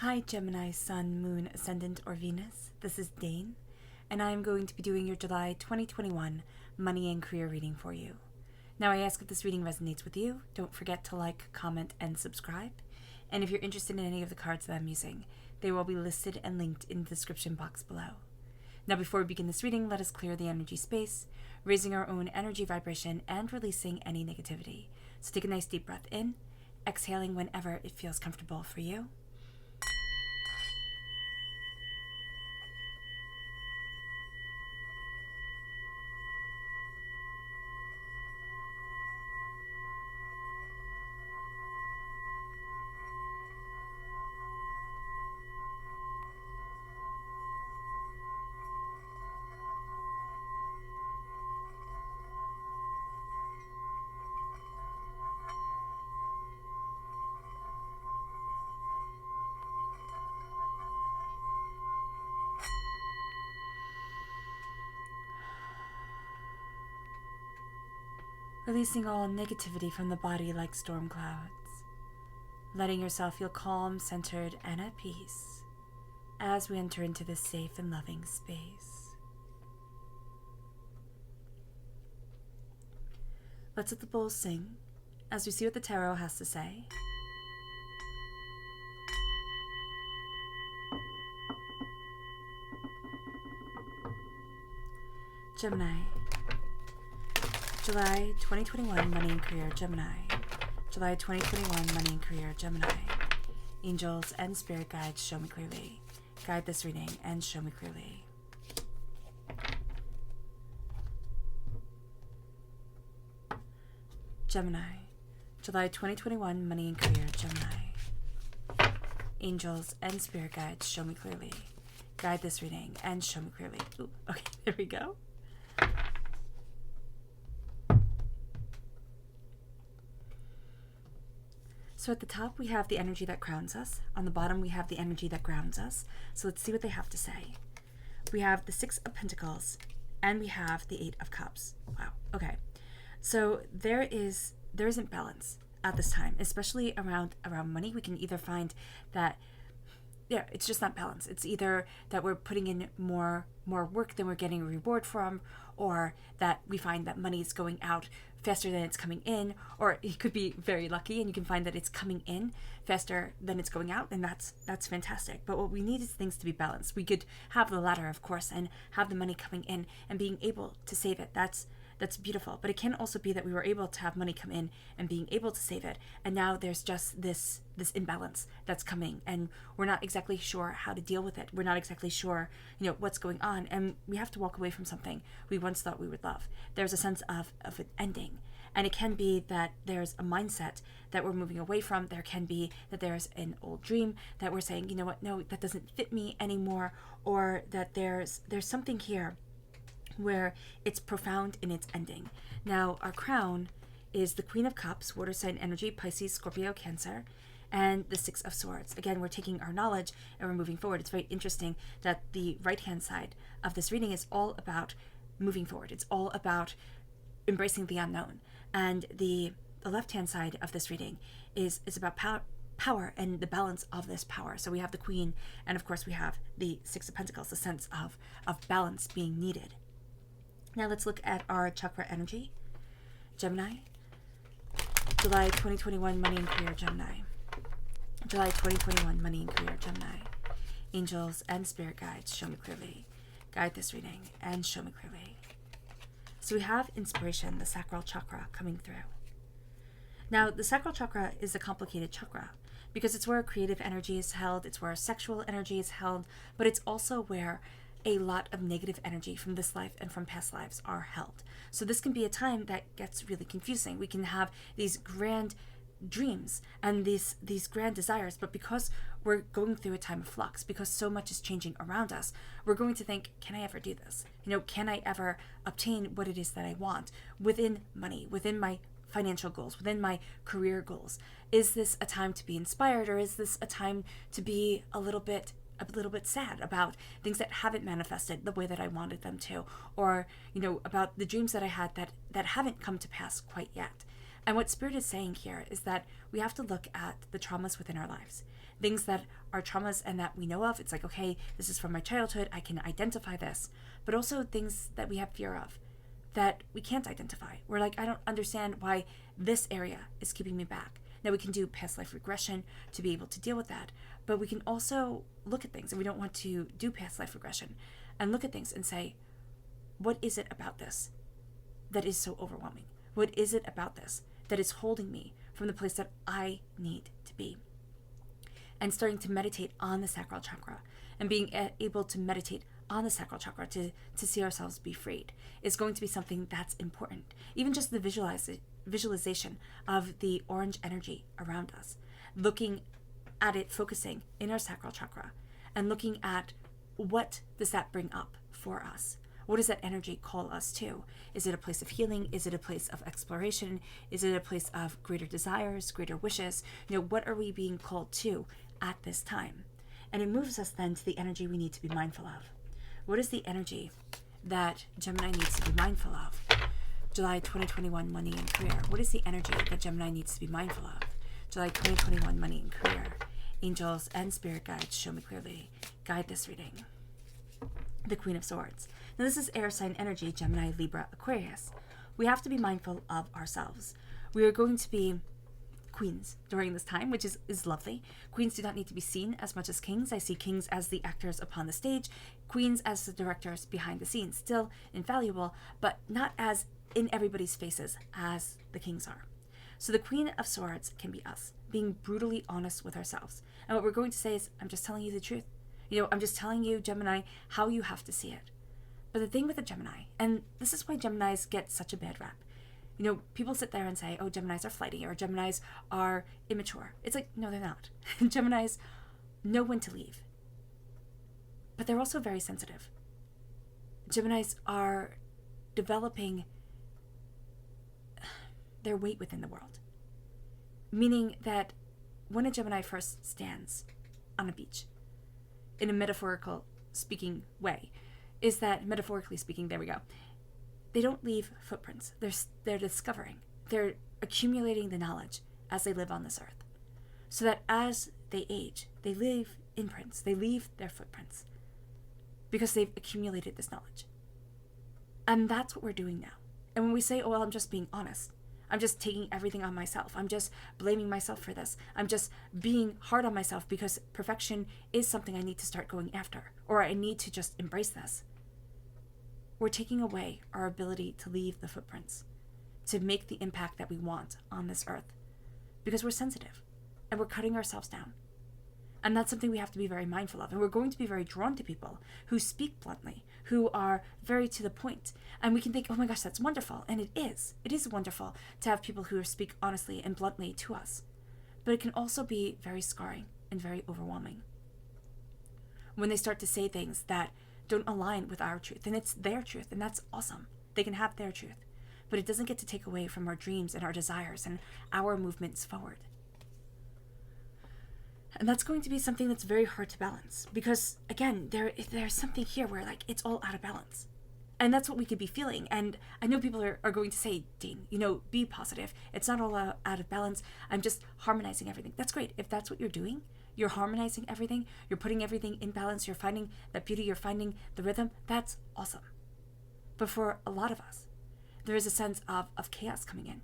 Hi Gemini, Sun, Moon, Ascendant, or Venus. This is Dane, and I am going to be doing your July 2021 money and career reading for you. Now, I ask if this reading resonates with you. Don't forget to like, comment, and subscribe. And if you're interested in any of the cards that I'm using, they will be listed and linked in the description box below. Now, before we begin this reading, let us clear the energy space, raising our own energy vibration and releasing any negativity. So take a nice deep breath in, exhaling whenever it feels comfortable for you. Releasing all negativity from the body like storm clouds. Letting yourself feel calm, centered, and at peace as we enter into this safe and loving space. Let's let the bowls sing as we see what the tarot has to say. Gemini. July 2021 money and career, Gemini. July 2021 money and career, Gemini. Angels and spirit guides, show me clearly. Guide this reading and show me clearly. Gemini. July 2021 money and career, Gemini. Angels and spirit guides, show me clearly. Guide this reading and show me clearly. Ooh, okay, there we go. So at the top, we have the energy that crowns us. On the bottom, we have the energy that grounds us. So let's see what they have to say. We have the Six of Pentacles, and we have the Eight of Cups. Wow, okay. So there isn't balance at this time, especially around money. We can either find that, it's just not balance. It's either that we're putting in more work than we're getting a reward from, or that we find that money is going out faster than it's coming in, or it could be very lucky and you can find that it's coming in faster than it's going out, and that's fantastic. But what we need is things to be balanced. We could have the latter, of course, and have the money coming in and being able to save it. That's beautiful. But it can also be that we were able to have money come in and being able to save it, and now there's just this imbalance that's coming, and we're not exactly sure how to deal with it. We're not exactly sure, what's going on, and we have to walk away from something we once thought we would love. There's a sense of an ending, and it can be that there's a mindset that we're moving away from. There can be that there's an old dream that we're saying, no, that doesn't fit me anymore, or that there's something here where it's profound in its ending. Now, our crown is the Queen of Cups, water sign energy, Pisces, Scorpio, Cancer, and the Six of Swords. Again, we're taking our knowledge and we're moving forward. It's very interesting that the right-hand side of this reading is all about moving forward. It's all about embracing the unknown. And the left-hand side of this reading is about power and the balance of this power. So we have the Queen, and of course we have the Six of Pentacles, the sense of balance being needed. Now let's look at our chakra energy. Gemini. July 2021 money and career, Gemini. July 2021 money and career, Gemini. Angels and spirit guides, show me clearly. Guide this reading and show me clearly. So we have inspiration, the sacral chakra, coming through. Now, the sacral chakra is a complicated chakra because it's where creative energy is held, it's where sexual energy is held, but it's also where a lot of negative energy from this life and from past lives are held. So this can be a time that gets really confusing. We can have these grand dreams and these grand desires, but because we're going through a time of flux, because so much is changing around us, we're going to think, can I ever do this? Can I ever obtain what it is that I want within money, within my financial goals, within my career goals? Is this a time to be inspired, or is this a time to be a little bit sad about things that haven't manifested the way that I wanted them to, or about the dreams that I had that haven't come to pass quite yet? And what Spirit is saying here is that we have to look at the traumas within our lives. things that are traumas and that we know of. It's like, okay, this is from my childhood, I can identify this. But also things that we have fear of that we can't identify. We're like, I don't understand why this area is keeping me back. Now we can do past life regression to be able to deal with that, but we can also look at things, and we don't want to do past life regression, and look at things and say, what is it about this that is so overwhelming? What is it about this that is holding me from the place that I need to be? And starting to meditate on the sacral chakra and being able to meditate on the sacral chakra to see ourselves be freed is going to be something that's important. Even just the visualization of the orange energy around us, looking at it, focusing in our sacral chakra and looking at what does that bring up for us? What does that energy call us to? Is it a place of healing? Is it a place of exploration? Is it a place of greater desires, greater wishes? What are we being called to at this time? And it moves us then to the energy we need to be mindful of. What is the energy that Gemini needs to be mindful of? July 2021, money and career. What is the energy that Gemini needs to be mindful of? July 2021, money and career. Angels and spirit guides, show me clearly. Guide this reading. The Queen of Swords. Now this is air sign energy, Gemini, Libra, Aquarius. We have to be mindful of ourselves. We are going to be queens during this time, which is lovely. Queens do not need to be seen as much as kings. I see kings as the actors upon the stage, queens as the directors behind the scenes. Still invaluable, but not as in everybody's faces as the kings are. So the Queen of Swords can be us, being brutally honest with ourselves. And what we're going to say is, I'm just telling you the truth. I'm just telling you, Gemini, how you have to see it. But the thing with the Gemini, and this is why Geminis get such a bad rap. People sit there and say, oh, Geminis are flighty, or Geminis are immature. It's like, no, they're not. Geminis know when to leave. But they're also very sensitive. Geminis are developing their weight within the world. Meaning that when a Gemini first stands on a beach, in a metaphorical speaking way, is that, metaphorically speaking, there we go, they don't leave footprints. They're discovering. They're accumulating the knowledge as they live on this earth. So that as they age, they leave imprints. They leave their footprints because they've accumulated this knowledge. And that's what we're doing now. And when we say, oh, well, I'm just being honest, I'm just taking everything on myself, I'm just blaming myself for this, I'm just being hard on myself because perfection is something I need to start going after, or I need to just embrace this. We're taking away our ability to leave the footprints, to make the impact that we want on this earth, because we're sensitive and we're cutting ourselves down. And that's something we have to be very mindful of. And we're going to be very drawn to people who speak bluntly, who are very to the point. And we can think, oh my gosh, that's wonderful. And it is. It is wonderful to have people who speak honestly and bluntly to us. But it can also be very scarring and very overwhelming when they start to say things that don't align with our truth. And it's their truth, and that's awesome. They can have their truth. But it doesn't get to take away from our dreams and our desires and our movements forward. And that's going to be something that's very hard to balance because, again, there's something here where, like, it's all out of balance. And that's what we could be feeling. And I know people are going to say, Dean, be positive. It's not all out of balance. I'm just harmonizing everything. That's great. If that's what you're doing, you're harmonizing everything. You're putting everything in balance. You're finding that beauty. You're finding the rhythm. That's awesome. But for a lot of us, there is a sense of chaos coming in.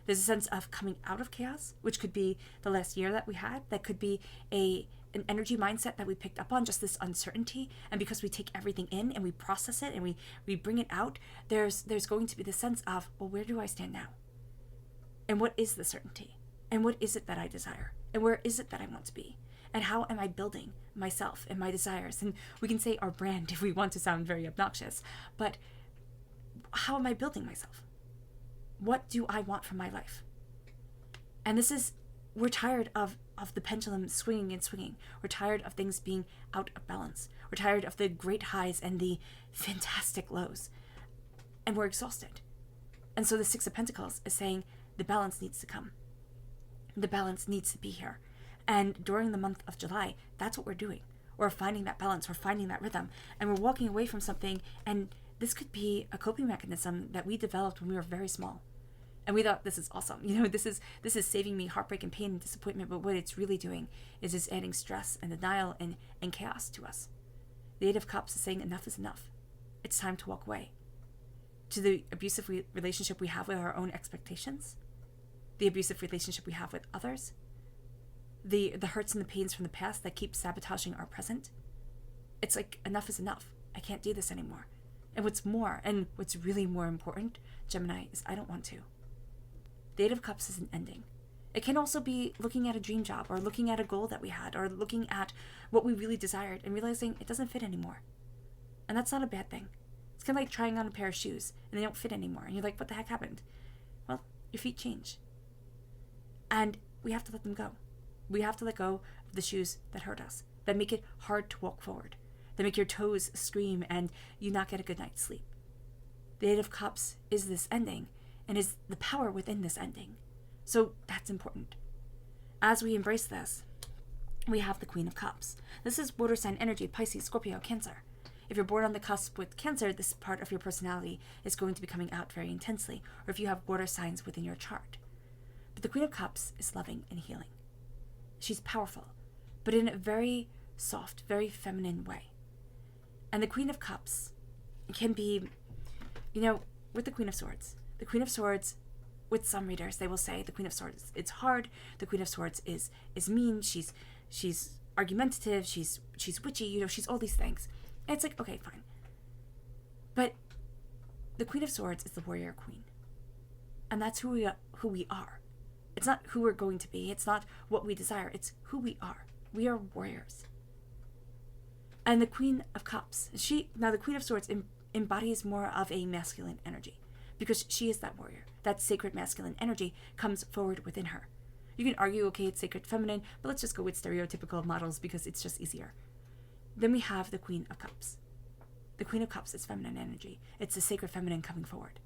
There's a sense of coming out of chaos, which could be the last year that we had. That could be an energy mindset that we picked up on, just this uncertainty. And because we take everything in and we process it and we bring it out, there's going to be the sense of, well, where do I stand now? And what is the certainty? And what is it that I desire? And where is it that I want to be? And how am I building myself and my desires? And we can say our brand if we want to sound very obnoxious, but how am I building myself? What do I want from my life? And we're tired of the pendulum swinging and swinging. We're tired of things being out of balance. We're tired of the great highs and the fantastic lows. And we're exhausted. And so the Six of Pentacles is saying the balance needs to come. The balance needs to be here. And during the month of July, that's what we're doing. We're finding that balance. We're finding that rhythm. And we're walking away from something. And this could be a coping mechanism that we developed when we were very small. And we thought, this is awesome. This is saving me heartbreak and pain and disappointment. But what it's really doing is it's adding stress and denial and chaos to us. The Eight of Cups is saying enough is enough. It's time to walk away. To the abusive relationship we have with our own expectations, the abusive relationship we have with others, the hurts and the pains from the past that keep sabotaging our present. It's like, enough is enough. I can't do this anymore. And what's really more important, Gemini, is I don't want to. The Eight of Cups is an ending. It can also be looking at a dream job or looking at a goal that we had or looking at what we really desired and realizing it doesn't fit anymore. And that's not a bad thing. It's kind of like trying on a pair of shoes and they don't fit anymore. And you're like, what the heck happened? Well, your feet change. And we have to let them go. We have to let go of the shoes that hurt us, that make it hard to walk forward, that make your toes scream and you not get a good night's sleep. The Eight of Cups is this ending and is the power within this ending. So that's important. As we embrace this, we have the Queen of Cups. This is water sign energy, Pisces, Scorpio, Cancer. If you're born on the cusp with Cancer, this part of your personality is going to be coming out very intensely, or if you have water signs within your chart. But the Queen of Cups is loving and healing. She's powerful, but in a very soft, very feminine way. And the Queen of Cups can be, with the Queen of Swords. The Queen of Swords, with some readers, they will say the Queen of Swords, it's hard. The Queen of Swords is mean. She's argumentative. She's witchy. She's all these things. And it's like, okay, fine. But the Queen of Swords is the warrior queen. And that's who we are. It's not who we're going to be. It's not what we desire. It's who we are. We are warriors. And the Queen of Cups, the Queen of Swords embodies more of a masculine energy because she is that warrior. That sacred masculine energy comes forward within her. You can argue, okay, it's sacred feminine, but let's just go with stereotypical models because it's just easier. Then we have the Queen of Cups. The Queen of Cups is feminine energy. It's the sacred feminine coming forward.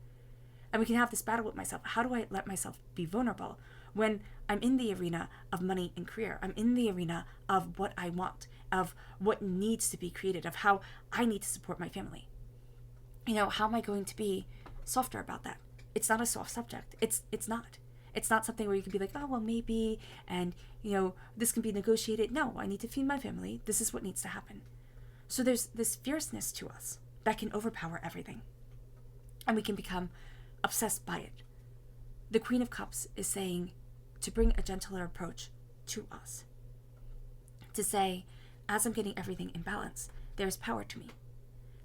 And we can have this battle with myself. How do I let myself be vulnerable when I'm in the arena of money and career? I'm in the arena of what I want, of what needs to be created, of how I need to support my family. How am I going to be softer about that? It's not a soft subject. It's not. It's not something where you can be like, oh, well, maybe, and, this can be negotiated. No, I need to feed my family. This is what needs to happen. So there's this fierceness to us that can overpower everything. And we can become obsessed by it. The Queen of Cups is saying to bring a gentler approach to us. To say, as I'm getting everything in balance, there's power to me.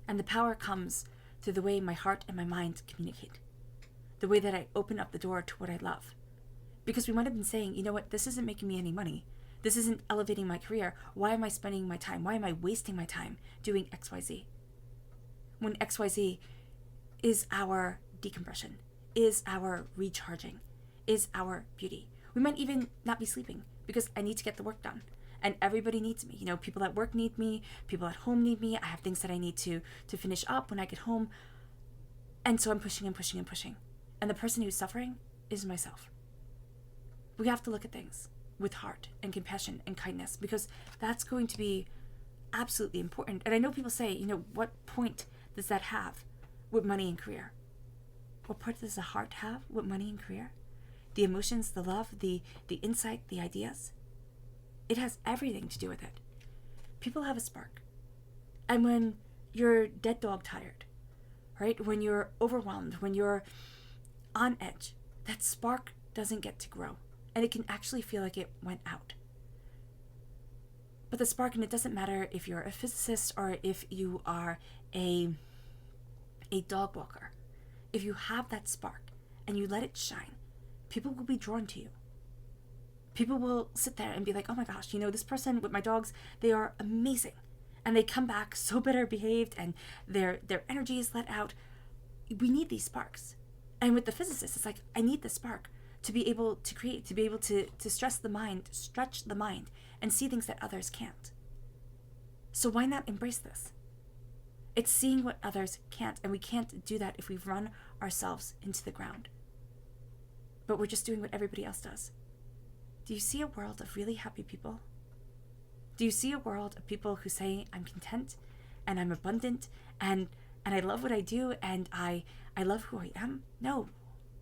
And the power comes through the way my heart and my mind communicate. The way that I open up the door to what I love. Because we might have been saying, you know what, this isn't making me any money. This isn't elevating my career. Why am I spending my time? Why am I wasting my time doing XYZ? When XYZ is our decompression, is our recharging, is our beauty. We might even not be sleeping because I need to get the work done. And everybody needs me. People at work need me. People at home need me. I have things that I need to finish up when I get home. And so I'm pushing and pushing and pushing. And the person who's suffering is myself. We have to look at things with heart and compassion and kindness because that's going to be absolutely important. And I know people say, what point does that have with money and career? What part does the heart have with money and career? The emotions, the love, the insight, the ideas. It has everything to do with it. People have a spark. And when you're dead dog tired, right? When you're overwhelmed, when you're on edge, that spark doesn't get to grow. And it can actually feel like it went out. But the spark, and it doesn't matter if you're a physicist or if you are a dog walker. If you have that spark and you let it shine, people will be drawn to you. People will sit there and be like, oh my gosh, this person with my dogs, they are amazing. And they come back so better behaved and their energy is let out. We need these sparks. And with the physicist, it's like, I need the spark to be able to create, to be able to stretch the mind, and see things that others can't. So why not embrace this? It's seeing what others can't, and we can't do that if we run ourselves into the ground. But we're just doing what everybody else does. Do you see a world of really happy people? Do you see a world of people who say, I'm content, and I'm abundant, and I love what I do, and I love who I am? No,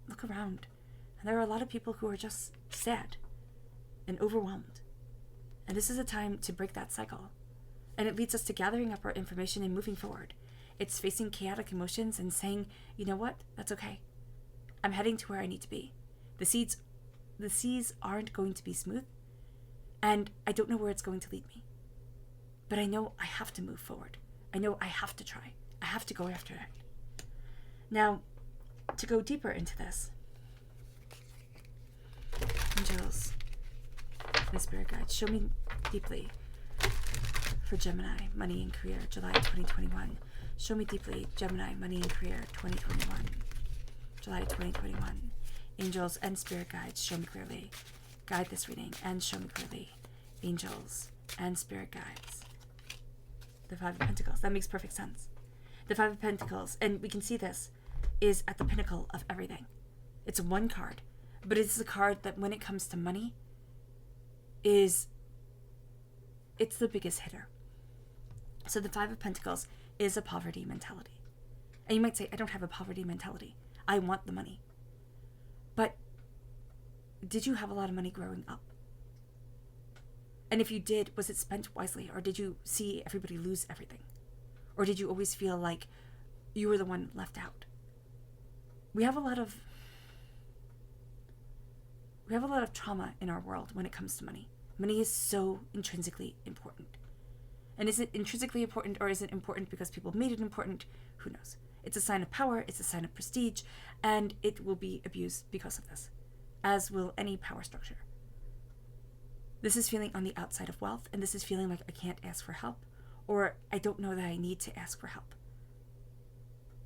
look around. And there are a lot of people who are just sad and overwhelmed. And this is a time to break that cycle. And it leads us to gathering up our information and moving forward. It's facing chaotic emotions and saying, you know what? That's okay. I'm heading to where I need to be. The seas aren't going to be smooth, and I don't know where it's going to lead me. But I know I have to move forward. I know I have to try. I have to go after it. Now, to go deeper into this, angels and spirit guides, show me deeply for Gemini, money and career, July 2021. Show me deeply, Gemini, money and career, 2021. July 2021. Angels and spirit guides, show me clearly. Guide this reading and show me clearly. Angels and spirit guides. The Five of Pentacles. That makes perfect sense. The Five of Pentacles, and we can see this, is at the pinnacle of everything. It's one card, but it's the card that when it comes to money, it's the biggest hitter. So the Five of Pentacles is a poverty mentality. And you might say, I don't have a poverty mentality. I want the money. But did you have a lot of money growing up? And if you did, was it spent wisely? Or did you see everybody lose everything? Or did you always feel like you were the one left out? We have a lot of trauma in our world when it comes to money. Money is so intrinsically important. And is it intrinsically important, or is it important because people made it important? Who knows? It's a sign of power, it's a sign of prestige, and it will be abused because of this, as will any power structure. This is feeling on the outside of wealth, and this is feeling like I can't ask for help, or I don't know that I need to ask for help.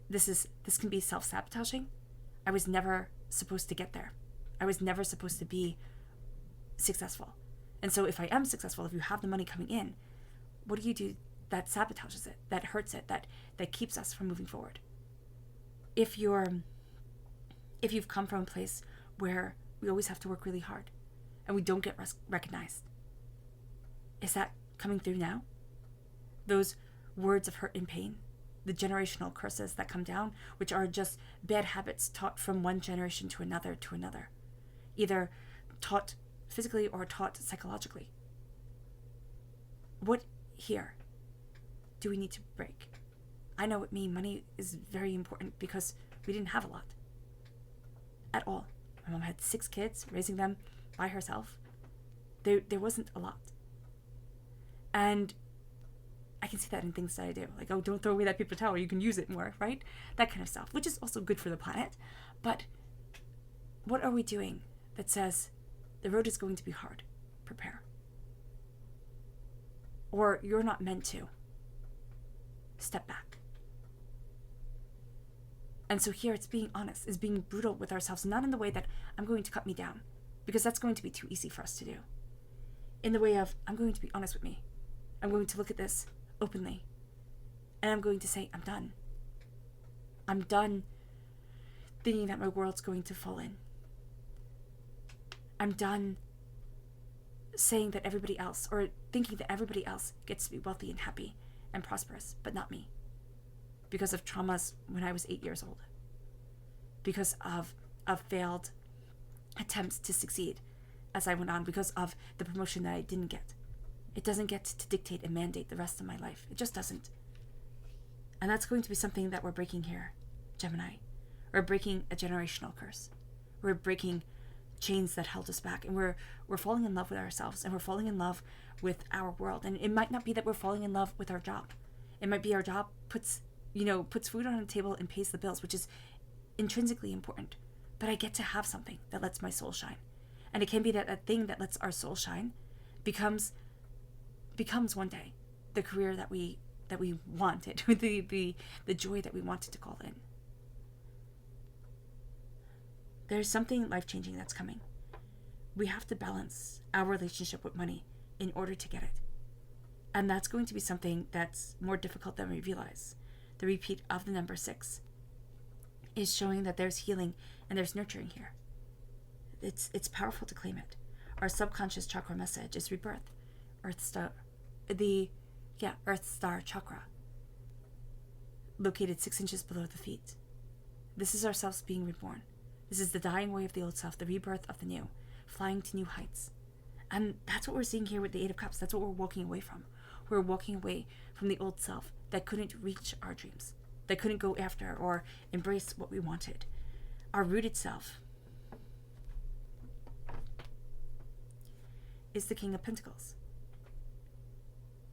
This can be self-sabotaging. I was never supposed to get there. I was never supposed to be successful. And so if I am successful, if you have the money coming in, what do you do that sabotages it, that hurts it, that keeps us from moving forward? If you've come from a place where we always have to work really hard and we don't get recognized, is that coming through now? Those words of hurt and pain, the generational curses that come down, which are just bad habits taught from one generation to another, either taught physically or taught psychologically. What here do we need to break? I know with me, money is very important because we didn't have a lot at all. My mom had 6 kids, raising them by herself. There wasn't a lot. And I can see that in things that I do. Like, oh, don't throw away that paper towel, you can use it more, right? That kind of stuff, which is also good for the planet. But what are we doing that says the road is going to be hard? Prepare. Or you're not meant to. Step back. And so here it's being honest, is being brutal with ourselves, not in the way that I'm going to cut me down, because that's going to be too easy for us to do. In the way of, I'm going to be honest with me. I'm going to look at this openly. And I'm going to say, I'm done. I'm done thinking that my world's going to fall in. I'm done saying that everybody else, or thinking that everybody else gets to be wealthy and happy and prosperous, but not me. Because of traumas when I was 8 years old. Because of failed attempts to succeed as I went on. Because of the promotion that I didn't get. It doesn't get to dictate and mandate the rest of my life. It just doesn't. And that's going to be something that we're breaking here, Gemini. We're breaking a generational curse. We're breaking chains that held us back, and we're falling in love with ourselves, and we're falling in love with our world. And it might not be that we're falling in love with our job. It might be our job puts food on the table and pays the bills, which is intrinsically important. But I get to have something that lets my soul shine. And it can be that that thing that lets our soul shine becomes one day the career that we wanted, the joy that we wanted to call in. There's something life-changing that's coming. We have to balance our relationship with money in order to get it. And that's going to be something that's more difficult than we realize. The repeat of the number 6 is showing that there's healing and there's nurturing here. It's powerful to claim it. Our subconscious chakra message is rebirth. Earth Star chakra, located 6 inches below the feet. This is ourselves being reborn. This is the dying away of the old self, the rebirth of the new, flying to new heights. And that's what we're seeing here with the Eight of Cups. That's what we're walking away from. We're walking away from the old self that couldn't reach our dreams, that couldn't go after or embrace what we wanted. Our rooted self is the King of Pentacles,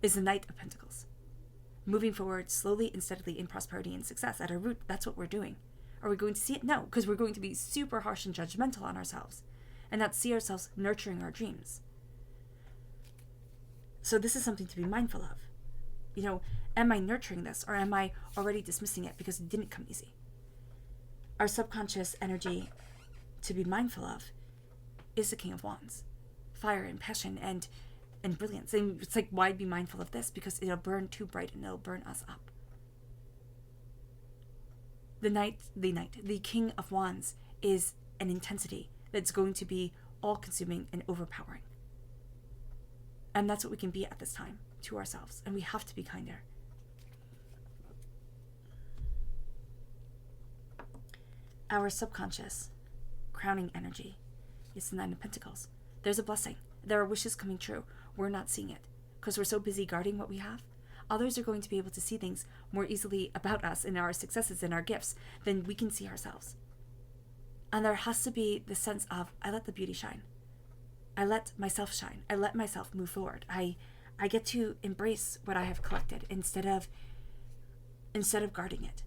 is the Knight of Pentacles. Moving forward slowly and steadily in prosperity and success. At our root, that's what we're doing. Are we going to see it? No, because we're going to be super harsh and judgmental on ourselves and not see ourselves nurturing our dreams. So this is something to be mindful of. You know, am I nurturing this, or am I already dismissing it because it didn't come easy? Our subconscious energy to be mindful of is the King of Wands. Fire and passion and brilliance. And it's like, why be mindful of this? Because it'll burn too bright and it'll burn us up. The King of Wands is an intensity that's going to be all-consuming and overpowering. And that's what we can be at this time to ourselves. And we have to be kinder. Our subconscious crowning energy is the Nine of Pentacles. There's a blessing. There are wishes coming true. We're not seeing it because we're so busy guarding what we have. Others are going to be able to see things more easily about us and our successes and our gifts than we can see ourselves. And there has to be the sense of, I let the beauty shine. I let myself shine. I let myself move forward. I get to embrace what I have collected instead of guarding it.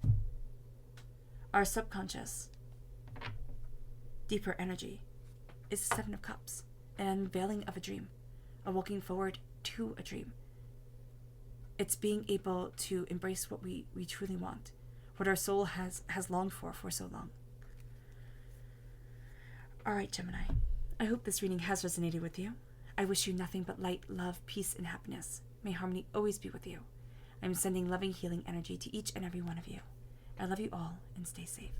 Our subconscious, deeper energy is the Seven of Cups, an unveiling of a dream, a walking forward to a dream. It's being able to embrace what we truly want, what our soul has longed for so long. All right, Gemini. I hope this reading has resonated with you. I wish you nothing but light, love, peace, and happiness. May harmony always be with you. I'm sending loving, healing energy to each and every one of you. I love you all, and stay safe.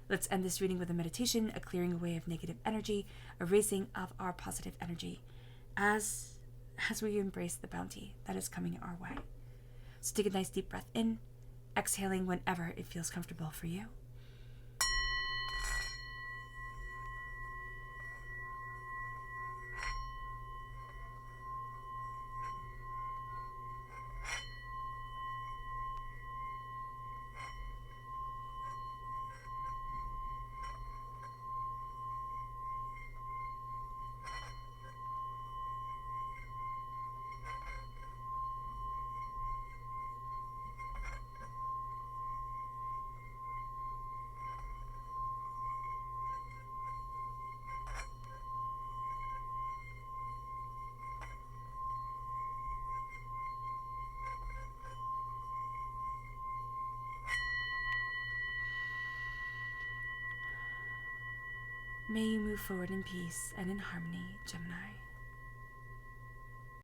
Let's end this reading with a meditation, a clearing away of negative energy, a raising of our positive energy as we embrace the bounty that is coming our way. So take a nice deep breath in, exhaling whenever it feels comfortable for you. May you move forward in peace and in harmony, Gemini.